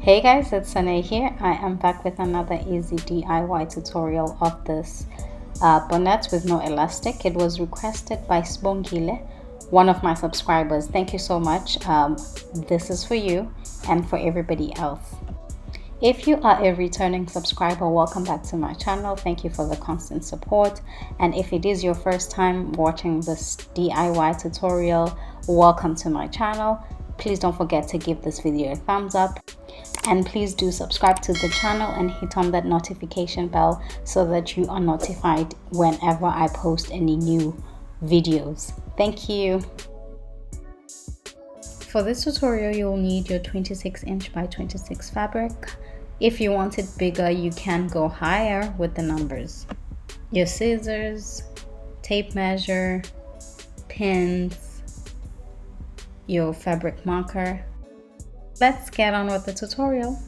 Hey guys, it's Sane here. I am back with another easy DIY tutorial of this bonnet with no elastic. It was requested by Spongile, one of my subscribers. Thank you so much. This is for you and for everybody else. If you are a returning subscriber, welcome back to my channel. Thank you for the constant support. And if it is your first time watching this DIY tutorial, welcome to my channel. Please don't forget to give this video a thumbs up. And please do subscribe to the channel and hit on that notification bell so that you are notified whenever I post any new videos. Thank you. For this tutorial, you'll need your 26" by 26 fabric. If you want it bigger, you can go higher with the numbers. Your scissors, tape measure, pins, your fabric marker. Let's get on with the tutorial.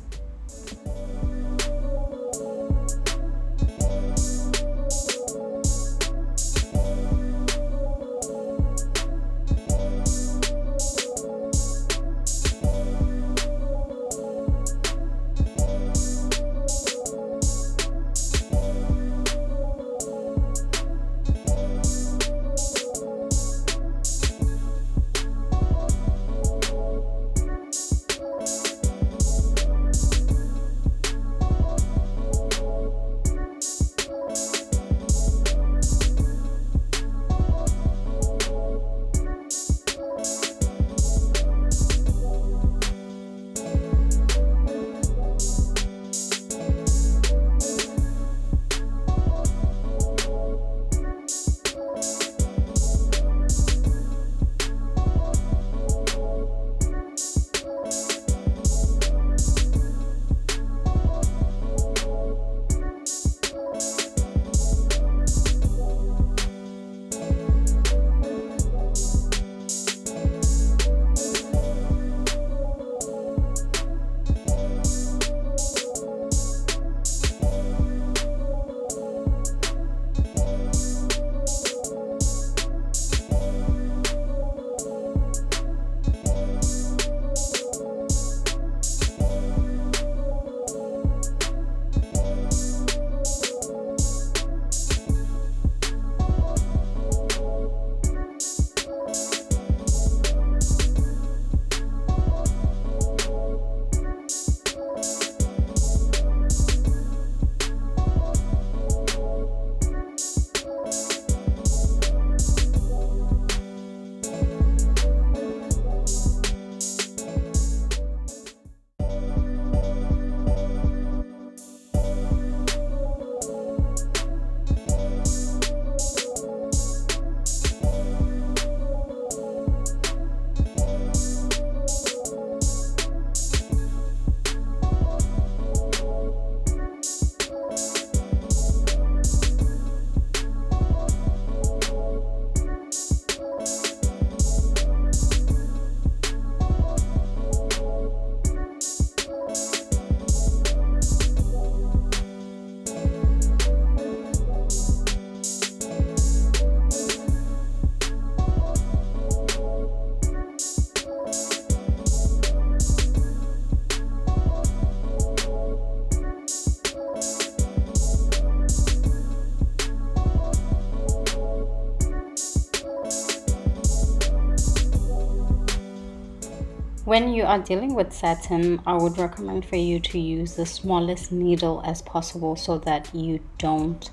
When you are dealing with satin, I would recommend for you to use the smallest needle as possible so that you don't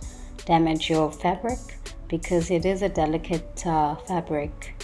damage your fabric, because it is a delicate fabric.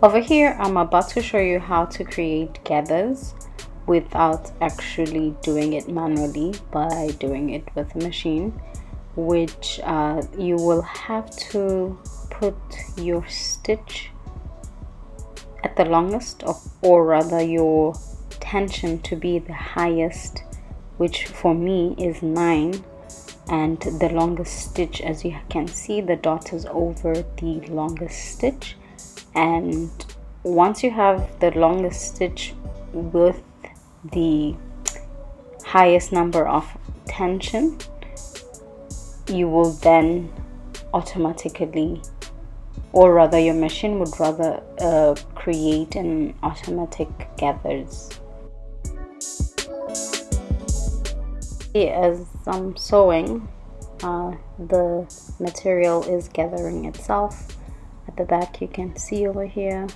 Over here, I'm about to show you how to create gathers without actually doing it manually, by doing it with a machine, which you will have to put your stitch at the longest, or rather your tension to be the highest, which for me is 9, and the longest stitch, as you can see, the dot is over the longest stitch. And once you have the longest stitch with the highest number of tension, you will then automatically, or rather your machine would rather create an automatic gathers. As I'm sewing, the material is gathering itself. At the back you can see over here.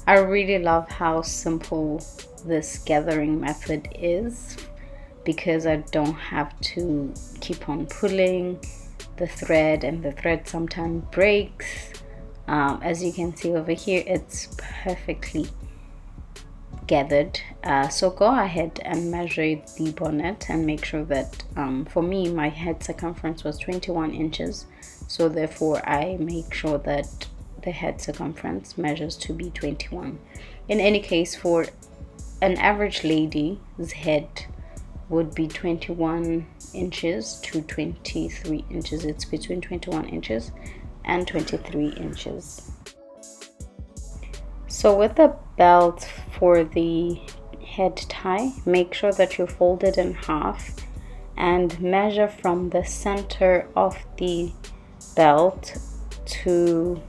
I really love how simple this gathering method is, because I don't have to keep on pulling the thread, and the thread sometimes breaks. As you can see over here, it's perfectly gathered. So go ahead and measure the bonnet and make sure that for me my head circumference was 21 inches, so therefore I make sure that the head circumference measures to be 21. In any case, for an average lady's head would be 21 inches to 23 inches. It's between 21 inches and 23 inches. So with the belt for the head tie, make sure that you fold it in half and measure from the center of the belt to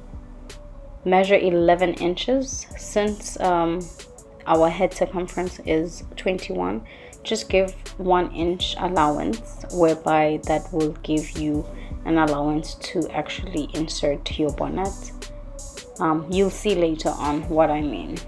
measure 11 inches. Since our head circumference is 21, just give 1 inch allowance, whereby that will give you an allowance to actually insert your bonnet. You'll see later on what I mean.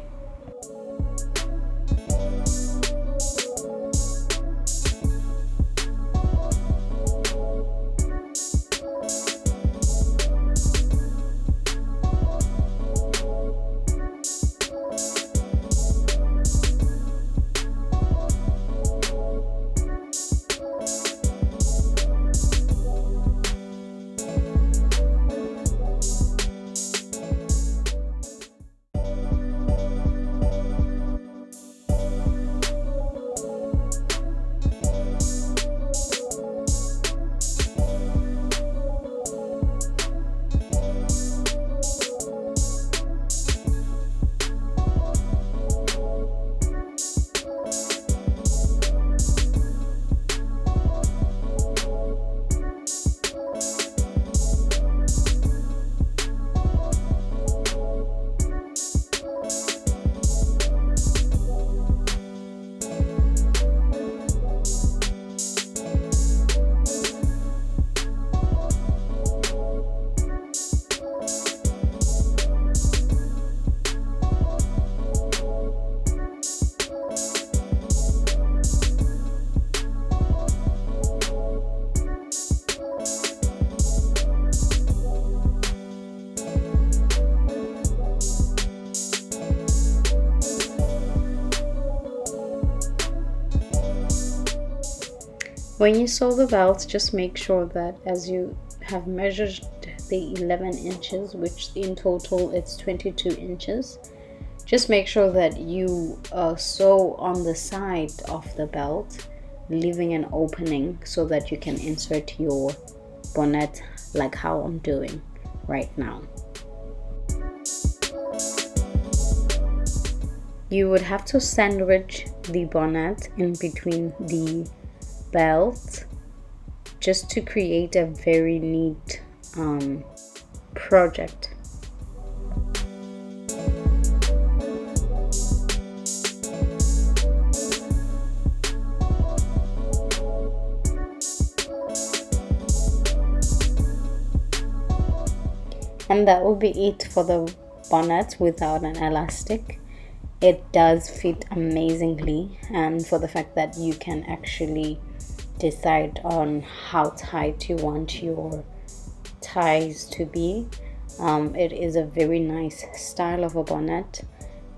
When you sew the belt, just make sure that as you have measured the 11 inches, which in total it's 22 inches, just make sure that you sew on the side of the belt, leaving an opening so that you can insert your bonnet like how I'm doing right now. You would have to sandwich the bonnet in between the belt just to create a very neat project. And that will be it for the bonnet without an elastic. It does fit amazingly, and for the fact that you can actually decide on how tight you want your ties to be, it is a very nice style of a bonnet,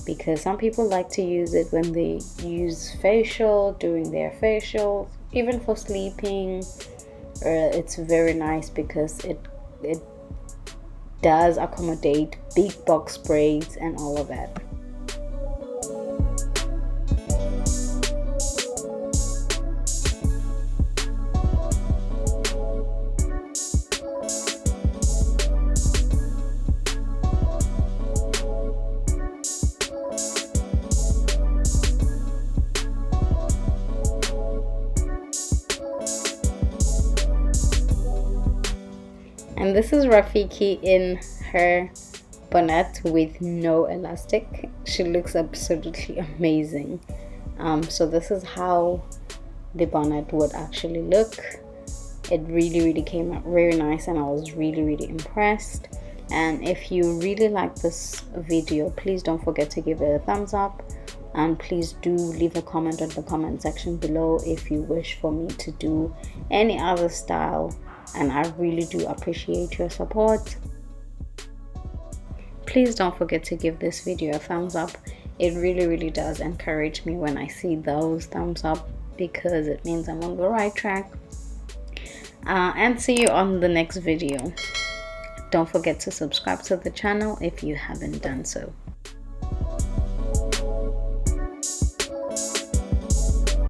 because some people like to use it when they use facial, doing their facial, even for sleeping. It's very nice because it does accommodate big box braids and all of that. And this is Rafiki in her bonnet with no elastic. She looks absolutely amazing. So this is how the bonnet would actually look. It really came out very nice, and I was really impressed. And if you really like this video, please don't forget to give it a thumbs up, and please do leave a comment in the comment section below if you wish for me to do any other style, and I really do appreciate your support. Please don't forget to give this video a thumbs up. It really does encourage me when I see those thumbs up, because it means I'm on the right track. And see you on the next video. Don't forget to subscribe to the channel if you haven't done so.